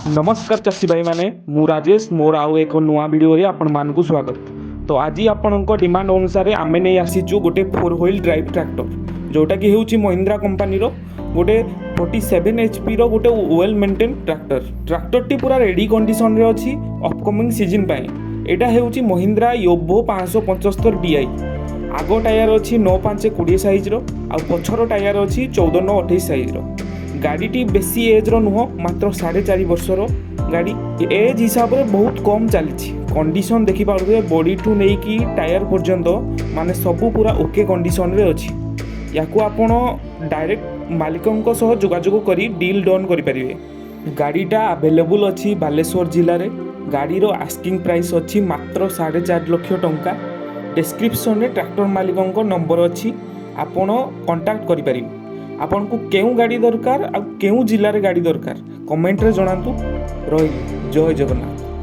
नमस्कार चाषी भाई मैंने मु राजेश मोर आउ एक नुआ वीडियो रे आपण मानकु स्वागत। तो आज आपणक डिमांड अनुसार आम नहीं आसीचु गोटे 4 व्हील ड्राइव ट्रैक्टर जोटा कि हेउची महिंद्रा कंपनी रो गोटे 47 HP रो गोटे वेल मेंटेन ट्रैक्टर टी पूरा रेडी कंडीशन रे अछि अपकमिंग सीजन पाए। एटा हेउची महिंद्रा योबो 575 DI। आगो टायर अछि 9/5 साइज रो आ पछरो टायर अछि 14/28 साइज रो। गाड़ी बेसी एज रो नुह मात्र 4.5 वर्षर गाड़ी एज हिसाब से बहुत कम चली कंडीशन देखि पारे बॉडी ठू नहीं कि टायर पर्यंत माने सबू पूरा ओके कंडीशन रे अछि। याकू आपण डायरेक्ट मालिकों सह जोगाजोग करी डील डन करि परिवे। गाड़ीटा अवेलेबल अछि बालेश्वर जिल्ला रे। गाड़ी रो आस्किंग प्राइस अछि मात्र 4.5 लाख टंका। डिस्क्रिप्शन रे ट्रैक्टर मालिकों नंबर अछि, आपण कांटेक्ट करि परिवे। आपन को केउ गाड़ी दरकार आ केउ जिल्ला रे गाड़ी दरकार कमेंट रे जणांतु। रही जय जगन्नाथ।